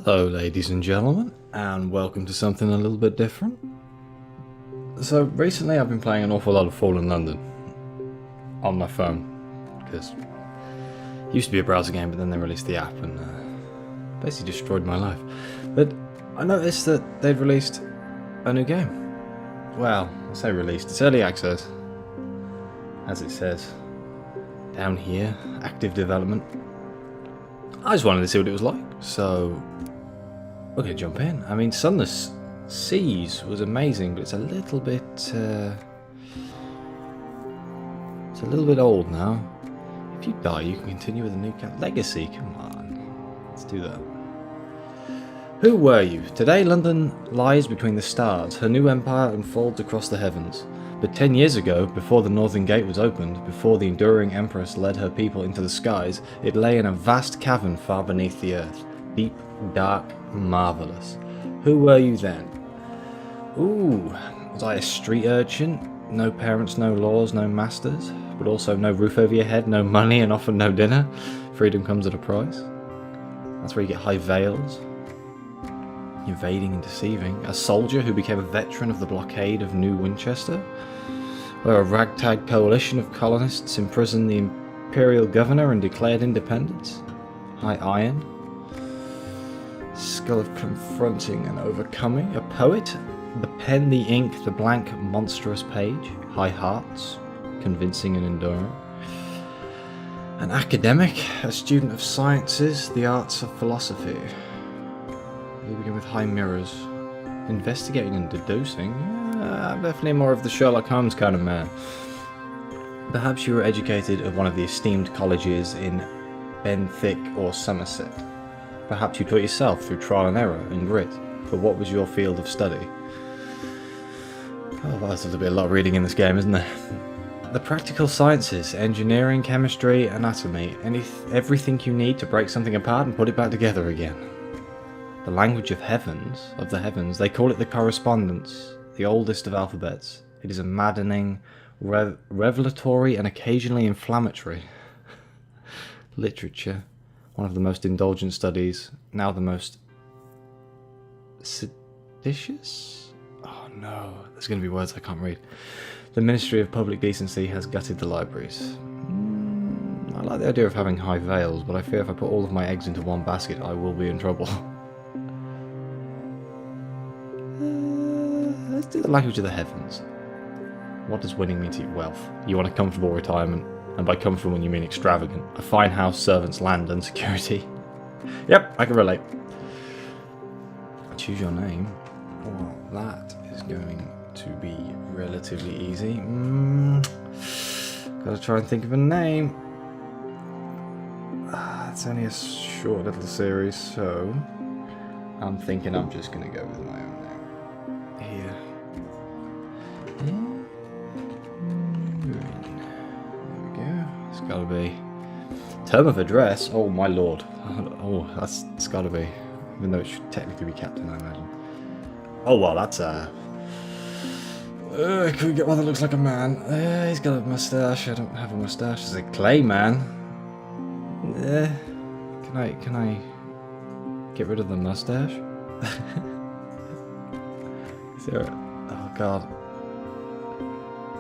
Hello ladies and gentlemen, and welcome to something a little bit different. So recently I've been playing an awful lot of Fallen London on my phone, because it used to be a browser game but then they released the app and basically destroyed my life. But I noticed that they'd released a new game. Well, I say released, it's early access, as it says down here, active development. I just wanted to see what it was like, so we're going to jump in. I mean, Sunless Seas was amazing, but it's a little bit old now. If you die, you can continue with a new legacy. Come on, let's do that. Who were you? Today, London lies between the stars. Her new empire unfolds across the heavens. But 10 years ago, before the Northern Gate was opened, before the enduring Empress led her people into the skies, it lay in a vast cavern far beneath the earth. Deep, dark, marvellous. Who were you then? Ooh, was I a street urchin? No parents, no laws, no masters, but also no roof over your head, no money, and often no dinner. Freedom comes at a price. That's where you get high veils. Invading and deceiving. A soldier who became a veteran of the blockade of New Winchester, where a ragtag coalition of colonists imprisoned the imperial governor and declared independence. High iron. Skill of confronting and overcoming. A poet. The pen, the ink, the blank, monstrous page. High hearts. Convincing and enduring. An academic. A student of sciences, the arts of philosophy. We begin with high mirrors. Investigating and deducing? I'm definitely more of the Sherlock Holmes kind of man. Perhaps you were educated at one of the esteemed colleges in Benthik or Somerset. Perhaps you taught yourself through trial and error and grit. But what was your field of study? Oh, there's a lot of reading in this game, isn't there? The practical sciences, engineering, chemistry, anatomy, everything you need to break something apart and put it back together again. The language of the heavens, they call it the correspondence, the oldest of alphabets. It is a maddening, revelatory and occasionally inflammatory literature. One of the most indulgent studies, now the most seditious? Oh no, there's going to be words I can't read. The Ministry of Public Decency has gutted the libraries. I like the idea of having high veils, but I fear if I put all of my eggs into one basket, I will be in trouble. Let's do the language of the heavens. What does winning mean to you? Wealth. You want a comfortable retirement, and by comfortable you mean extravagant. A fine house, servants, land, and security. Yep, I can relate. Choose your name. Well, that is going to be relatively easy. Gotta try and think of a name. It's only a short little series, so I'm thinking I'm just gonna go with my own name. Here. There we go. It's gotta be term of address. Oh my lord. Oh, it's gotta be. Even though it should technically be captain, I imagine. Oh well, that's could we get one that looks like a man? He's got a mustache. I don't have a mustache. It's a clay man. Can I get rid of the mustache? Is there oh god.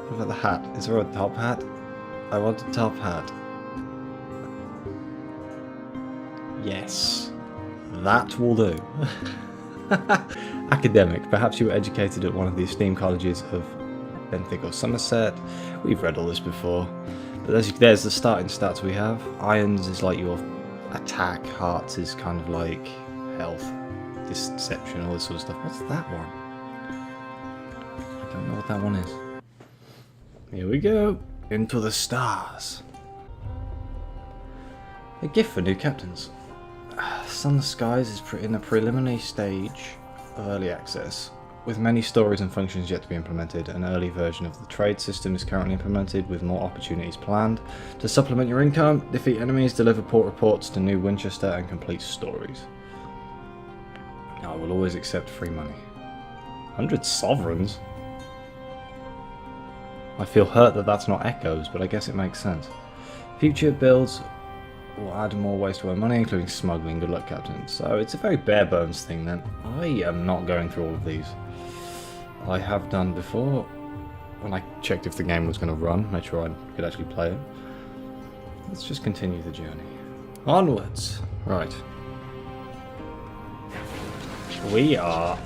What about the hat? Is there a top hat? I want a top hat. Yes. That will do. Academic. Perhaps you were educated at one of the esteemed colleges of Benthik or Somerset. We've read all this before. But there's the starting stats we have. Irons is like your attack. Hearts is kind of like health. Deception, all this sort of stuff. What's that one? I don't know what that one is. Here we go. Into the stars. A gift for new captains. Sunless Skies is in a preliminary stage of early access, with many stories and functions yet to be implemented. An early version of the trade system is currently implemented, with more opportunities planned. To supplement your income, defeat enemies, deliver port reports to New Winchester, and complete stories. I will always accept free money. 100 sovereigns? I feel hurt that that's not Echoes, but I guess it makes sense. Future builds will add more ways to earn money, including smuggling. Good luck, Captain. So it's a very bare bones thing then. I am not going through all of these. I have done before when I checked if the game was going to run, made sure I could actually play it. Let's just continue the journey. Onwards! Right. We are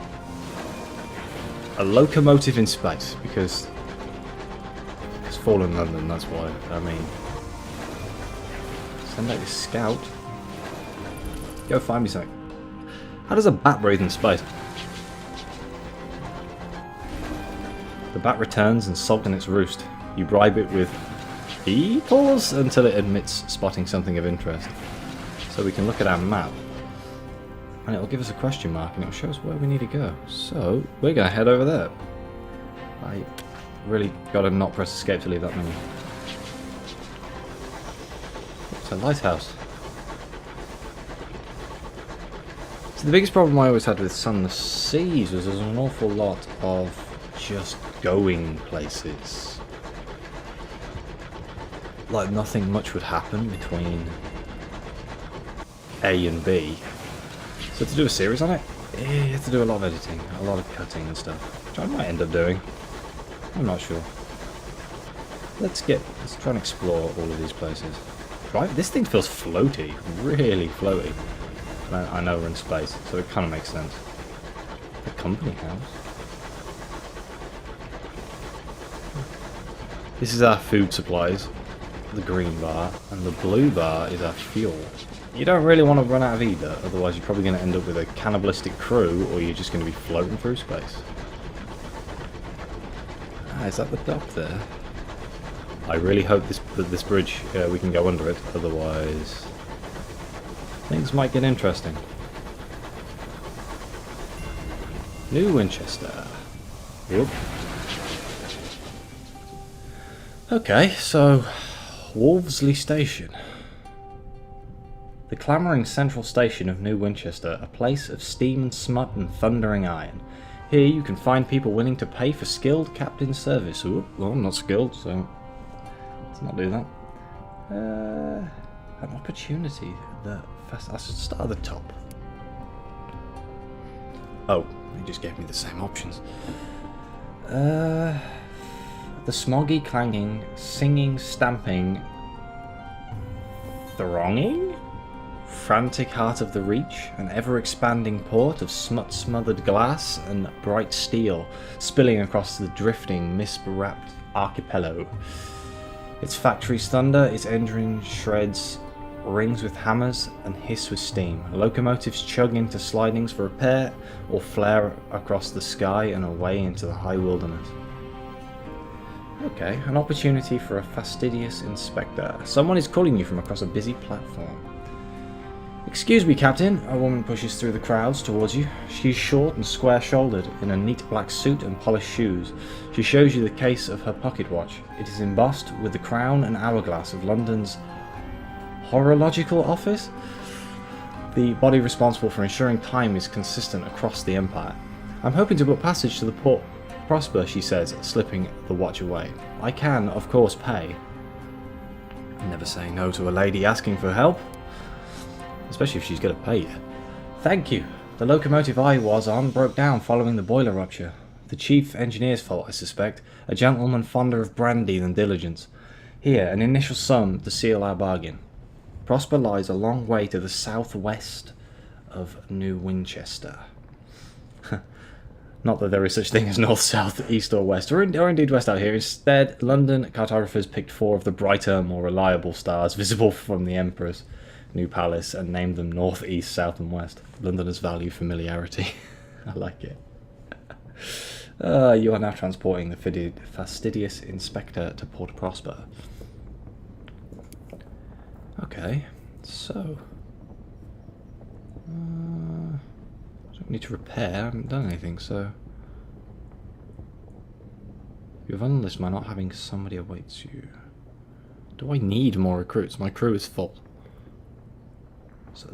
a locomotive in space, because it's fallen London, that's why. I mean, send out your scout. Go find me something. How does a bat breathe in space? The bat returns and sulks in its roost. You bribe it with beetles until it admits spotting something of interest. So we can look at our map, and it'll give us a question mark, and it'll show us where we need to go. So we're going to head over there. I really got to not press escape to leave that menu. It's a lighthouse. So the biggest problem I always had with Sunless Seas was there's an awful lot of just going places. Like nothing much would happen between A and B. So to do a series on it, you have to do a lot of editing, a lot of cutting and stuff, which I might end up doing. I'm not sure. Let's try and explore all of these places. Right, this thing feels floaty, really floaty. I know we're in space, so it kind of makes sense. The company house. This is our food supplies, the green bar, and the blue bar is our fuel. You don't really want to run out of either, otherwise you're probably going to end up with a cannibalistic crew, or you're just going to be floating through space. Ah, is that the dock there? I really hope that this bridge, we can go under it, otherwise things might get interesting. New Winchester. Whoop. Okay, so Wolvesley Station. The clamouring central station of New Winchester, a place of steam and smut and thundering iron. Here you can find people willing to pay for skilled captain service. Ooh, well, I'm not skilled, so let's not do that. An opportunity that I should start at the top. Oh, he just gave me the same options. The smoggy, clanging, singing, stamping, thronging? Frantic heart of the Reach, an ever-expanding port of smut-smothered glass and bright steel, spilling across the drifting, mist-wrapped archipelago. Its factories thunder, its engine shreds, rings with hammers and hiss with steam. Locomotives chug into slidings for repair, or flare across the sky and away into the high wilderness. Okay, an opportunity for a fastidious inspector. Someone is calling you from across a busy platform. Excuse me, Captain. A woman pushes through the crowds towards you. She's short and square-shouldered, in a neat black suit and polished shoes. She shows you the case of her pocket watch. It is embossed with the crown and hourglass of London's Horological Office. The body responsible for ensuring time is consistent across the Empire. I'm hoping to book passage to the Port Prosper, she says, slipping the watch away. I can, of course, pay. Never say no to a lady asking for help. Especially if she's going to pay you. Thank you. The locomotive I was on broke down following the boiler rupture. The chief engineer's fault, I suspect. A gentleman fonder of brandy than diligence. Here, an initial sum to seal our bargain. Prosper lies a long way to the southwest of New Winchester. Not that there is such thing as north, south, east or west, or indeed west out here. Instead, London cartographers picked 4 of the brighter, more reliable stars visible from the Emperor's new palace and named them north, east, south and west. Londoners value familiarity. I like it. You are now transporting the fastidious inspector to Port Prosper. Okay, so I don't need to repair, I haven't done anything, so you've unlisted by not having somebody awaits you. Do I need more recruits? My crew is full.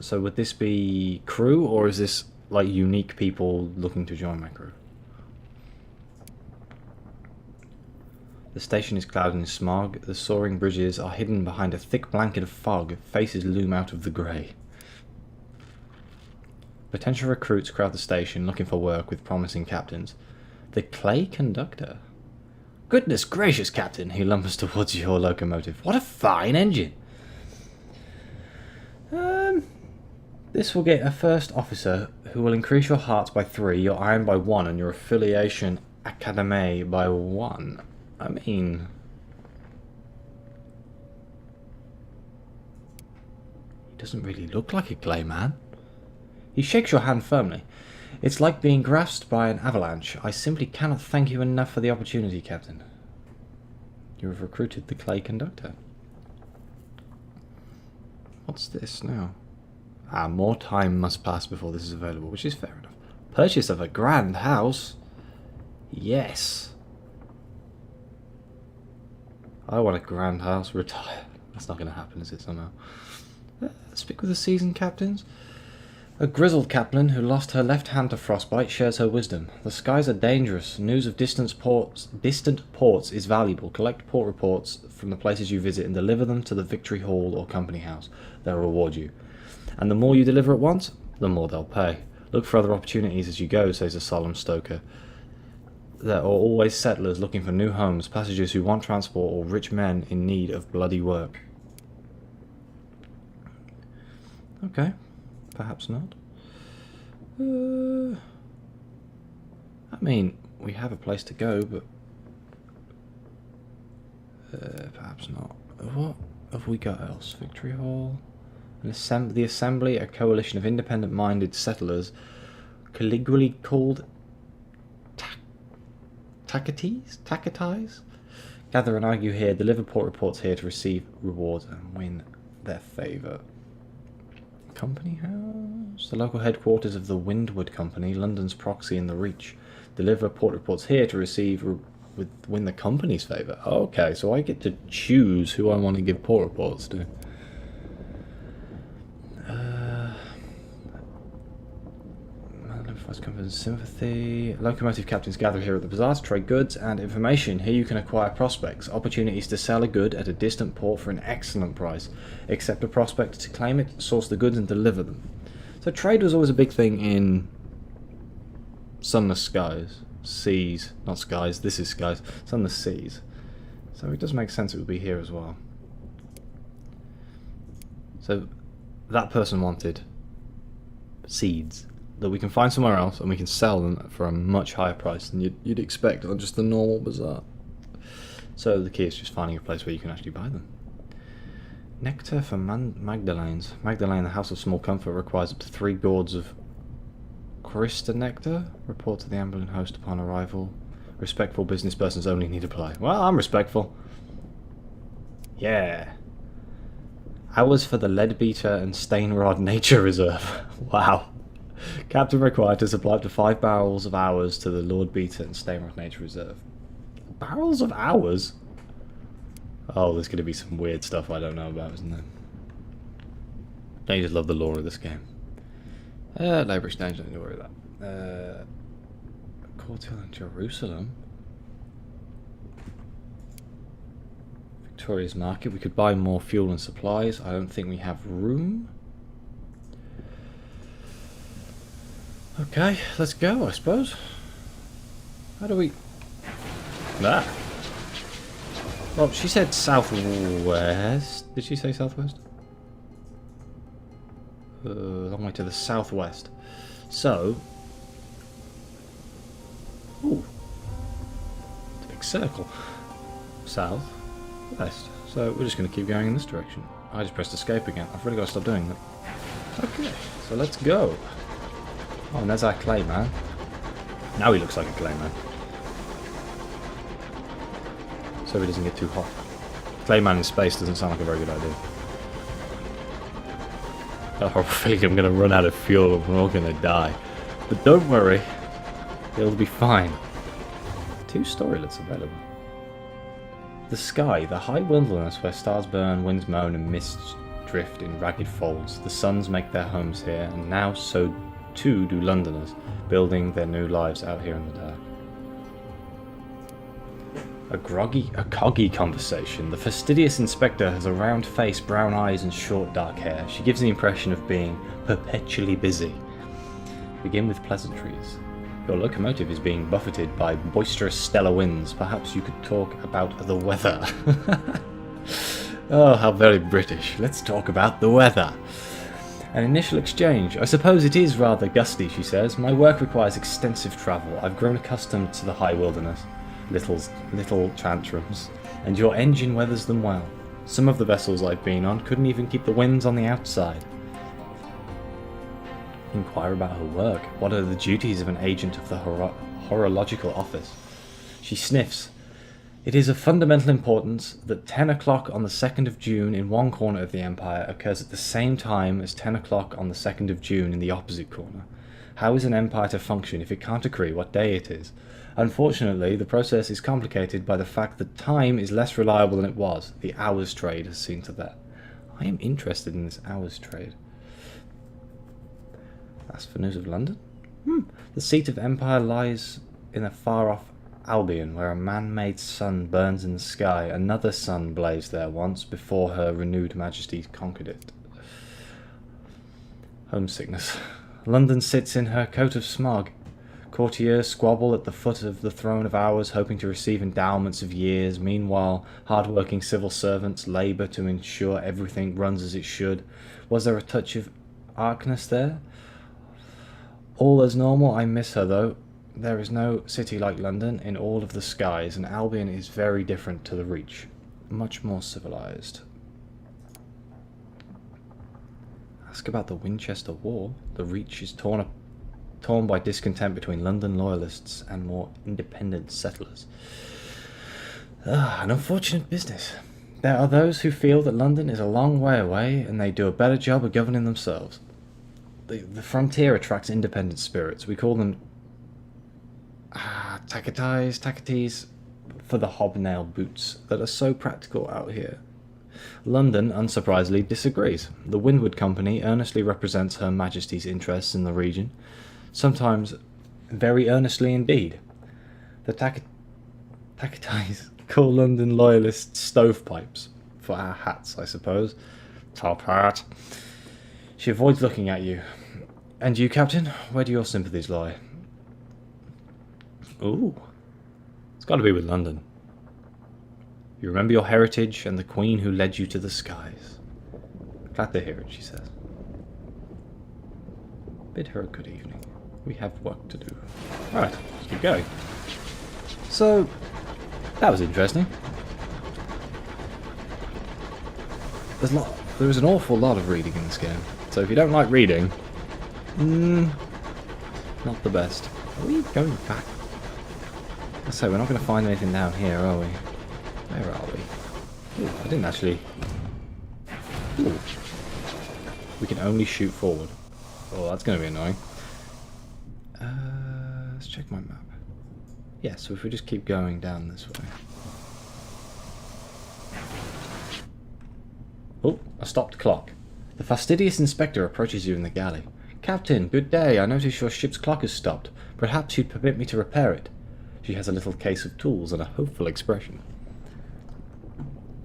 So would this be crew, or is this like unique people looking to join my crew? The station is clouded in smog. The soaring bridges are hidden behind a thick blanket of fog. Faces loom out of the grey. Potential recruits crowd the station looking for work with promising captains. The clay conductor. Goodness gracious, Captain! He lumbers towards your locomotive. What a fine engine! This will get a first officer who will increase your hearts by 3, your iron by 1, and your affiliation academy by 1. I mean... he doesn't really look like a clay man. He shakes your hand firmly. It's like being grasped by an avalanche. I simply cannot thank you enough for the opportunity, Captain. You have recruited the clay conductor. What's this now? More time must pass before this is available, which is fair enough. Purchase of a grand house? Yes. I want a grand house. Retire. That's not going to happen, is it, somehow? Speak with the seasoned captains. A grizzled captain who lost her left hand to frostbite shares her wisdom. The skies are dangerous. News of distant ports is valuable. Collect port reports from the places you visit and deliver them to the Victory Hall or Company House. They'll reward you. And the more you deliver at once, the more they'll pay. Look for other opportunities as you go, says a solemn stoker. There are always settlers looking for new homes, passengers who want transport, or rich men in need of bloody work. Okay. Perhaps not. I mean, we have a place to go, but perhaps not. What have we got else? Victory Hall, the Assembly, a coalition of independent-minded settlers, colloquially called Tacaties, gather and argue here. Deliver port reports here to receive rewards and win their favour. Company House? The local headquarters of the Windward Company, London's proxy in the Reach. Deliver port reports here to receive win the company's favour. Okay, so I get to choose who I want to give port reports to. Confidence, sympathy. Locomotive captains gather here at the bazaar to trade goods and information. Here you can acquire prospects, opportunities to sell a good at a distant port for an excellent price. Accept a prospect to claim it, source the goods and deliver them. So trade was always a big thing in sunless skies. Seas, not skies, this is skies. Sunless seas. So it does make sense it would be here as well. So that person wanted seeds that we can find somewhere else and we can sell them for a much higher price than you'd expect on just the normal bazaar. So the key is just finding a place where you can actually buy them. Nectar for Magdalene's. Magdalene, the house of small comfort, requires up to 3 gourds of Crystal nectar. Report to the ambulance host upon arrival. Respectful business persons only need apply. Well, I'm respectful. Yeah. Hours for the Leadbeater and Stainrod Nature Reserve. Wow. Captain required to supply up to 5 barrels of hours to the Lord Beater and Stainrod Nature Reserve. Barrels of hours? Oh, there's going to be some weird stuff I don't know about, isn't there? Don't you just love the lore of this game? Labour Exchange, don't need to worry about that. Courtyard in Jerusalem. Victoria's Market. We could buy more fuel and supplies. I don't think we have room. Okay, let's go, I suppose. How do we... That. Well, she said southwest. Did she say southwest? Long way to the southwest. So... Ooh. It's a big circle. South. West. So we're just going to keep going in this direction. I just pressed escape again. I've really got to stop doing that. Okay, so let's go. Oh, and there's our clay man. Now he looks like a clay man. So he doesn't get too hot. Clay man in space doesn't sound like a very good idea. I have a horrible feeling I'm going to run out of fuel and we're all going to die. But don't worry. It'll be fine. 2 storylets available. The sky, the high wilderness where stars burn, winds moan and mists drift in ragged folds. The suns make their homes here, and now so too do Londoners, building their new lives out here in the dark. A coggy conversation. The fastidious inspector has a round face, brown eyes, and short dark hair. She gives the impression of being perpetually busy. Begin with pleasantries. Your locomotive is being buffeted by boisterous stellar winds. Perhaps you could talk about the weather. Oh, how very British. Let's talk about the weather. An initial exchange. I suppose it is rather gusty, she says. My work requires extensive travel. I've grown accustomed to the high wilderness. Little tantrums. And your engine weathers them well. Some of the vessels I've been on couldn't even keep the winds on the outside. Inquire about her work. What are the duties of an agent of the horological office? She sniffs. It is of fundamental importance that 10 o'clock on the 2nd of June in one corner of the Empire occurs at the same time as 10 o'clock on the 2nd of June in the opposite corner. How is an empire to function if it can't agree what day it is? Unfortunately, the process is complicated by the fact that time is less reliable than it was. The hours trade has seen to that. I am interested in this hours trade. That's for news of London? The seat of empire lies in a far-off Albion, where a man-made sun burns in the sky. Another sun blazed there once, before her renewed majesty conquered it. Homesickness. London sits in her coat of smog. Courtiers squabble at the foot of the throne of hours, hoping to receive endowments of years. Meanwhile, hard-working civil servants labour to ensure everything runs as it should. Was there a touch of arcness there? All as normal. I miss her, though. There is no city like London in all of the skies, and Albion is very different to the Reach. Much more civilized. Ask about the Winchester War. The Reach is torn by discontent between London loyalists and more independent settlers. An unfortunate business. There are those who feel that London is a long way away and they do a better job of governing themselves. The frontier attracts independent spirits. We call them taketes for the hobnail boots that are so practical out here. London, unsurprisingly, disagrees. The Windward Company earnestly represents Her Majesty's interests in the region, sometimes very earnestly indeed. The taketes call London loyalists stovepipes, for our hats, I suppose. Top hat. She avoids looking at you. And you, Captain? Where do your sympathies lie? Ooh. It's got to be with London. You remember your heritage and the Queen who led you to the skies. Glad to hear it, she says. Bid her a good evening. We have work to do. Alright, let's keep going. So, that was interesting. There is an awful lot of reading in this game. So if you don't like reading, not the best. Are we going back? Let's say we're not going to find anything down here, are we? Where are we? Ooh, I didn't actually... Ooh. We can only shoot forward. Oh, that's going to be annoying. Let's check my map. Yeah, so if we just keep going down this way. Oh, a stopped clock. The fastidious inspector approaches you in the galley. Captain, good day. I notice your ship's clock has stopped. Perhaps you'd permit me to repair it. She has a little case of tools and a hopeful expression.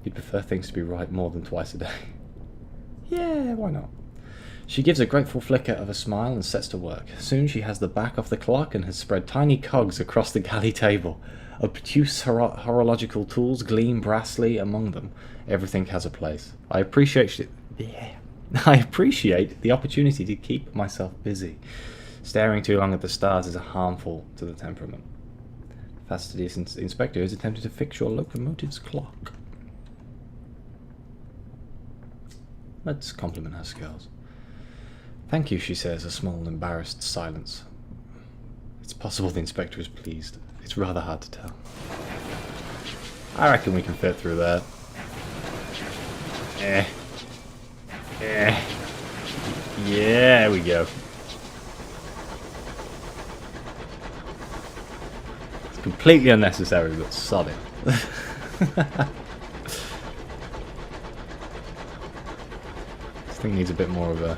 You'd prefer things to be right more than twice a day. Yeah, why not? She gives a grateful flicker of a smile and sets to work. Soon she has the back off the clock and has spread tiny cogs across the galley table. Obtuse horological tools gleam brassly among them. Everything has a place. I appreciate the opportunity to keep myself busy. Staring too long at the stars is harmful to the temperament. The fastidious inspector is attempting to fix your locomotive's clock. Let's compliment her skills. Thank you, she says, a small, embarrassed silence. It's possible the inspector is pleased. It's rather hard to tell. I reckon we can fit through that. Yeah, there we go. It's completely unnecessary, but sod it. This thing needs a bit more of a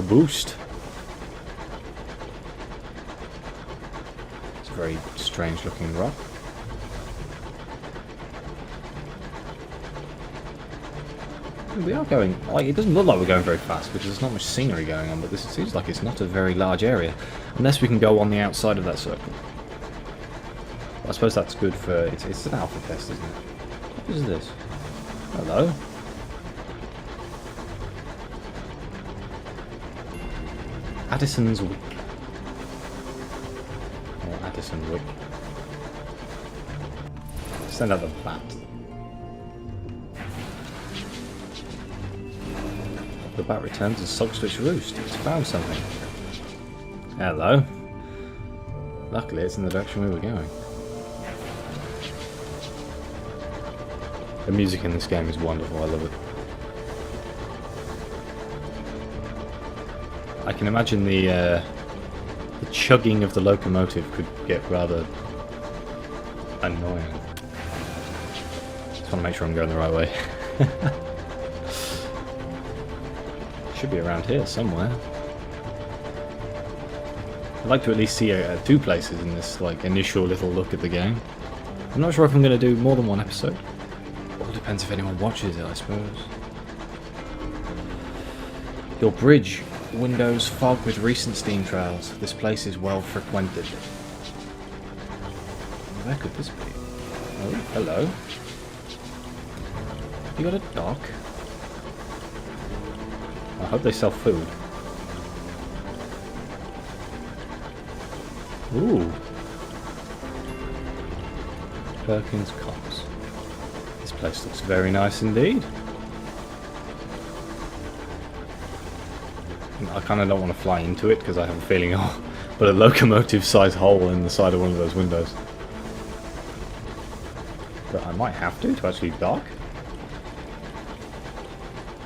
boost. It's a very strange looking rock. We are going, like, it doesn't look like we're going very fast because there's not much scenery going on, but this seems like it's not a very large area. Unless we can go on the outside of that circle. I suppose that's good for, it's an alpha test, isn't it? What is this? Hello? Addison's Wick. Or Addison Wick. Send out the bat. The bat returns and sulks to its roost. It's found something. Hello. Luckily it's in the direction we were going. The music in this game is wonderful, I love it. I can imagine the chugging of the locomotive could get rather annoying. Just want to make sure I'm going the right way. Should be around here somewhere. I'd like to at least see two places in this like initial little look at the game. I'm not sure if I'm going to do more than one episode. All depends if anyone watches it, I suppose. Your bridge. Windows fog with recent steam trails. This place is well frequented. Where could this be? Oh, hello. You got a dock? I hope they sell food. Ooh. Perkins Cops. This place looks very nice indeed. I kind of don't want to fly into it because I have a feeling I'll put a locomotive-sized hole in the side of one of those windows. But I might have to actually dock.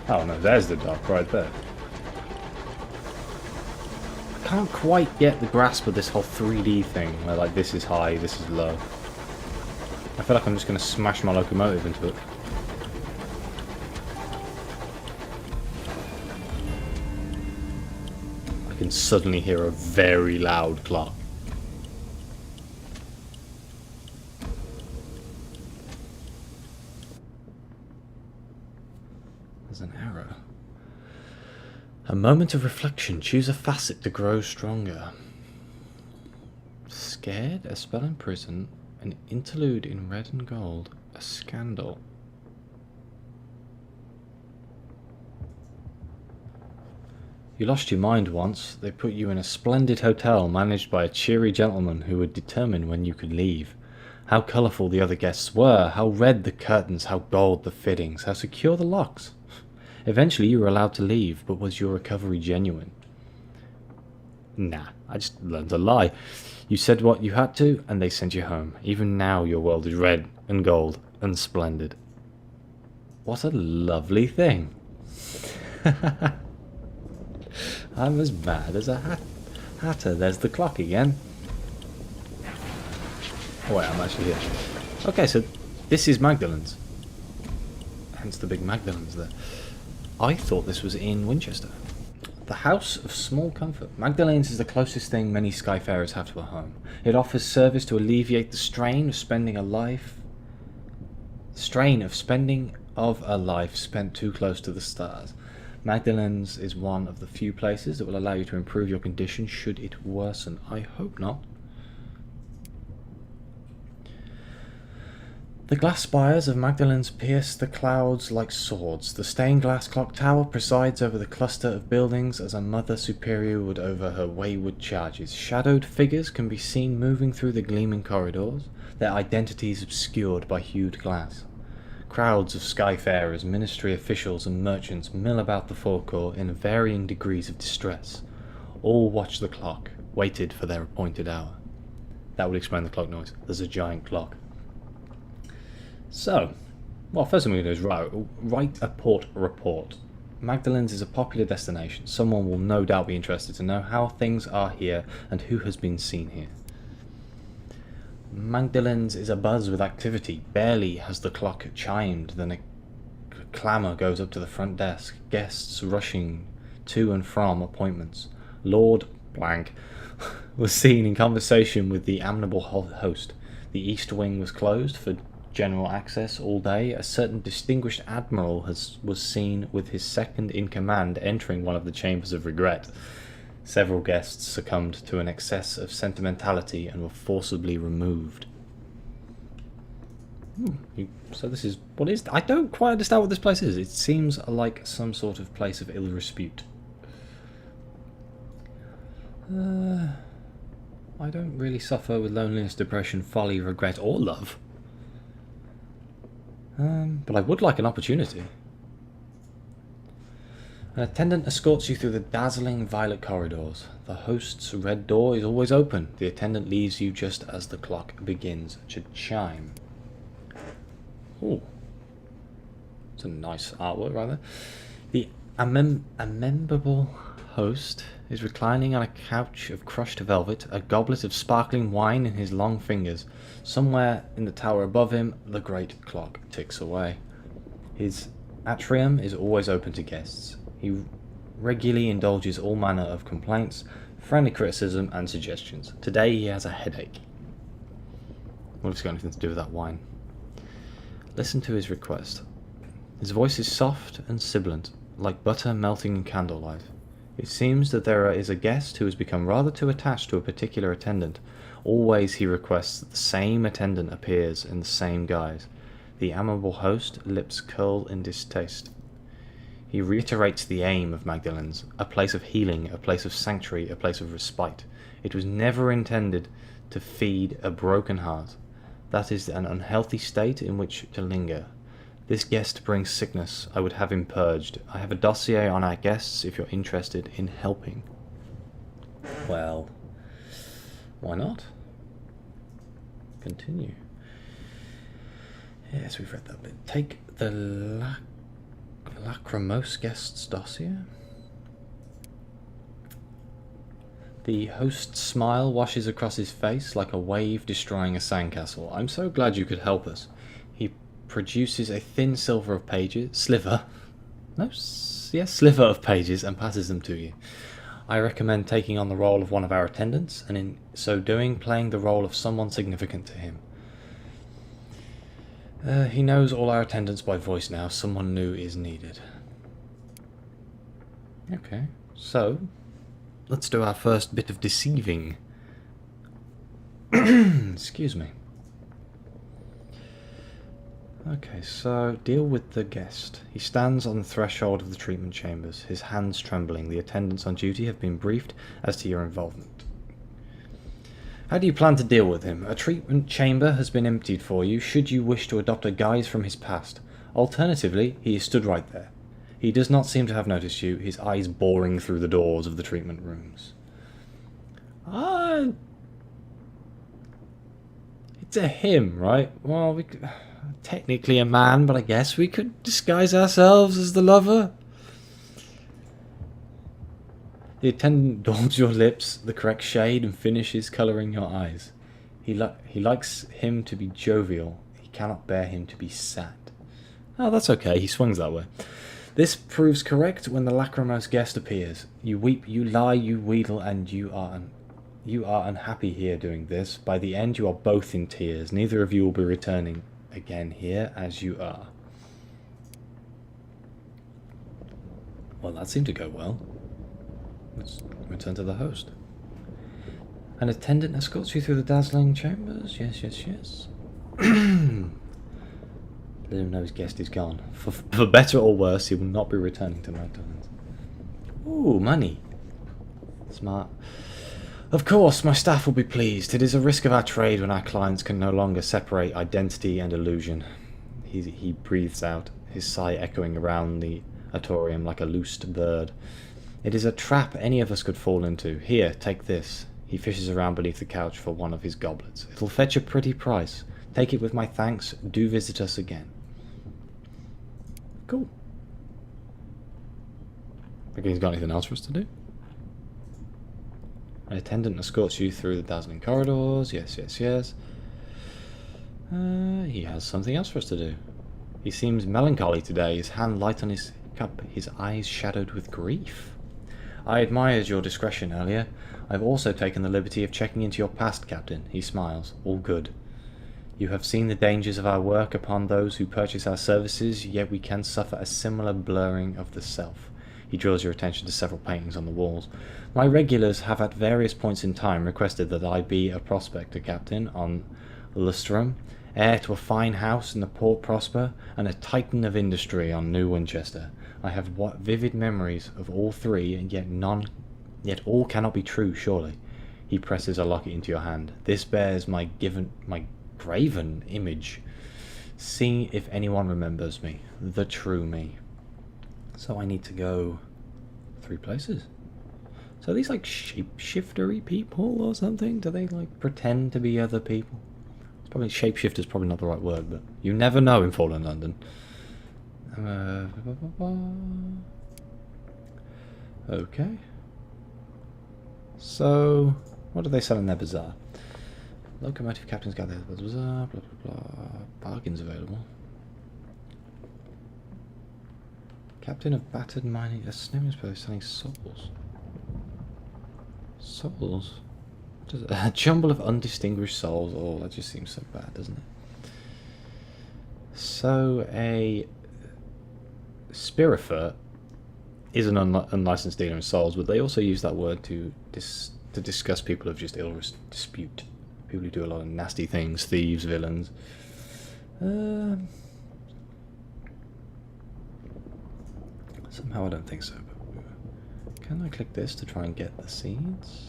Oh no, there's the dock right there. I can't quite get the grasp of this whole 3D thing where like this is high, this is low. I feel like I'm just going to smash my locomotive into it. I can suddenly hear a very loud clock. There's an arrow. A moment of reflection. Choose a facet to grow stronger. Scared? A spell in prison. An interlude in red and gold. A scandal. You lost your mind once. They put you in a splendid hotel managed by a cheery gentleman who would determine when you could leave. How colourful the other guests were, how red the curtains, how gold the fittings, how secure the locks. Eventually you were allowed to leave, but was your recovery genuine? Nah, I just learned a lie. You said what you had to, and they sent you home. Even now your world is red and gold and splendid. What a lovely thing. I'm as bad as a hatter. There's the clock again. Oh wait, I'm actually here. Okay, so this is Magdalene's. Hence the big Magdalene's there. I thought this was in Winchester. The House of Small Comfort. Magdalene's is the closest thing many Skyfarers have to a home. It offers service to alleviate the strain of spending a life spent too close to the stars. Magdalene's is one of the few places that will allow you to improve your condition should it worsen. I hope not. The glass spires of Magdalene's pierce the clouds like swords. The stained glass clock tower presides over the cluster of buildings as a mother superior would over her wayward charges. Shadowed figures can be seen moving through the gleaming corridors, their identities obscured by hued glass. Crowds of Skyfarers, ministry officials and merchants mill about the forecourt in varying degrees of distress. All watch the clock, waited for their appointed hour. That would explain the clock noise. There's a giant clock. So, well, first thing we're going to do is write a port report. Magdalene's is a popular destination. Someone will no doubt be interested to know how things are here and who has been seen here. Magdalene's is abuzz with activity. Barely has the clock chimed than a clamour goes up to the front desk. Guests rushing to and from appointments. Lord Blank was seen in conversation with the amiable host. The east wing was closed for general access all day, a certain distinguished admiral was seen with his second in command entering one of the chambers of regret. Several guests succumbed to an excess of sentimentality and were forcibly removed. So this is... what is... I don't quite understand what this place is. It seems like some sort of place of ill repute. I don't really suffer with loneliness, depression, folly, regret, or love. But I would like an opportunity. An attendant escorts you through the dazzling violet corridors. The host's red door is always open. The attendant leaves you just as the clock begins to chime. Ooh. It's a nice artwork, rather. The amendable host is reclining on a couch of crushed velvet, a goblet of sparkling wine in his long fingers. Somewhere in the tower above him, the great clock ticks away. His atrium is always open to guests. He regularly indulges all manner of complaints, friendly criticism, and suggestions. Today he has a headache. What if it's got anything to do with that wine? Listen to his request. His voice is soft and sibilant, like butter melting in candlelight. It seems that there is a guest who has become rather too attached to a particular attendant. Always he requests that the same attendant appears in the same guise. The amiable host lips curl in distaste. He reiterates the aim of Magdalene's, a place of healing, a place of sanctuary, a place of respite. It was never intended to feed a broken heart. That is an unhealthy state in which to linger. This guest brings sickness. I would have him purged. I have a dossier on our guests if you're interested in helping. Well, why not? Continue. Yes, we've read that bit. Take the lachrymose guest's dossier. The host's smile washes across his face like a wave destroying a sandcastle. I'm so glad you could help us. He produces a thin sliver of pages and passes them to you. I recommend taking on the role of one of our attendants, and in so doing, playing the role of someone significant to him. He knows all our attendants by voice now. Someone new is needed. Okay, so let's do our first bit of deceiving. Excuse me. Okay, so deal with the guest. He stands on the threshold of the treatment chambers, his hands trembling. The attendants on duty have been briefed as to your involvement. How do you plan to deal with him? A treatment chamber has been emptied for you, should you wish to adopt a guise from his past. Alternatively, he is stood right there. He does not seem to have noticed you, his eyes boring through the doors of the treatment rooms. It's a him, right? Well, we could... technically a man, but I guess we could disguise ourselves as the lover. The attendant daubs your lips the correct shade and finishes colouring your eyes. He likes him to be jovial. He cannot bear him to be sad. Oh, that's okay. He swings that way. This proves correct when the lachrymose guest appears. You weep, you lie, you wheedle, and you are unhappy here doing this. By the end, you are both in tears. Neither of you will be returning again here as you are. Well, that seemed to go well. Let's return to the host. An attendant escorts you through the dazzling chambers. Yes, yes, yes. Let him know his guest is gone. For better or worse, he will not be returning to Magdalene. Ooh, money. Smart. Of course, my staff will be pleased. It is a risk of our trade when our clients can no longer separate identity and illusion. He breathes out, his sigh echoing around the auditorium like a loosed bird. It is a trap any of us could fall into. Here, take this. He fishes around beneath the couch for one of his goblets. It'll fetch a pretty price. Take it with my thanks. Do visit us again. Cool. Think he's got anything else for us to do? An attendant escorts you through the dazzling corridors. Yes, yes, yes. He has something else for us to do. He seems melancholy today, his hand light on his cup, his eyes shadowed with grief. I admired your discretion earlier. I've also taken the liberty of checking into your past, Captain. He smiles. All good. You have seen the dangers of our work upon those who purchase our services, yet we can suffer a similar blurring of the self. He draws your attention to several paintings on the walls. My regulars have at various points in time requested that I be a prospector captain on Lustrum, heir to a fine house in the Port Prosper, and a titan of industry on New Winchester. I have vivid memories of all three, and yet all cannot be true, surely. He presses a locket into your hand. This bears my graven image. See if anyone remembers me, the true me. So I need to go 3 places. So are these like shapeshiftery people or something? Do they like pretend to be other people? It's probably shapeshifter is probably not the right word, but you never know in Fallen London. Okay. So what do they sell in their bazaar? Locomotive captains gather the bazaar, blah blah blah. Bargains available. Captain of battered mining, a snimming place selling souls. Souls? A jumble of undistinguished souls. Oh, that just seems so bad, doesn't it? So a Spirifer is an unlicensed dealer in souls, but they also use that word to discuss people of just ill dispute. People who do a lot of nasty things, thieves, villains. Somehow I don't think so. But can I click this to try and get the seeds?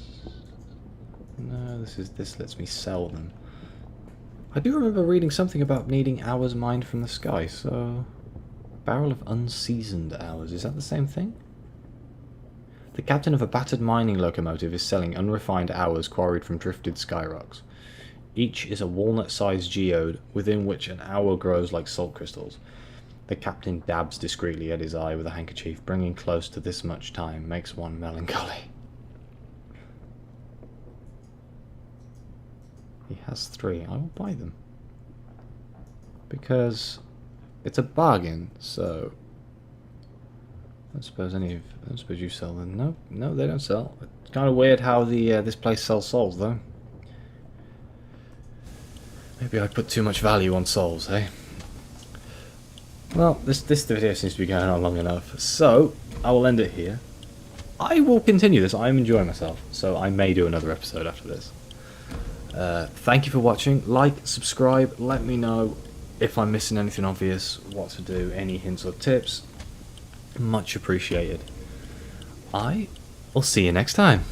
No, this lets me sell them. I do remember reading something about needing hours mined from the sky, so barrel of unseasoned hours, is that the same thing? The captain of a battered mining locomotive is selling unrefined hours quarried from drifted sky rocks. Each is a walnut-sized geode within which an hour grows like salt crystals. The captain dabs discreetly at his eye with a handkerchief. Bringing close to this much time makes one melancholy. He has 3. I will buy them. Because it's a bargain, so I don't suppose you sell them. No, they don't sell. It's kind of weird how this place sells souls, though. Maybe I put too much value on souls, eh? Well, this video seems to be going on long enough, so I will end it here. I will continue this. I'm enjoying myself, so I may do another episode after this. Thank you for watching. Like, subscribe, let me know if I'm missing anything obvious, what to do, any hints or tips. Much appreciated. I will see you next time.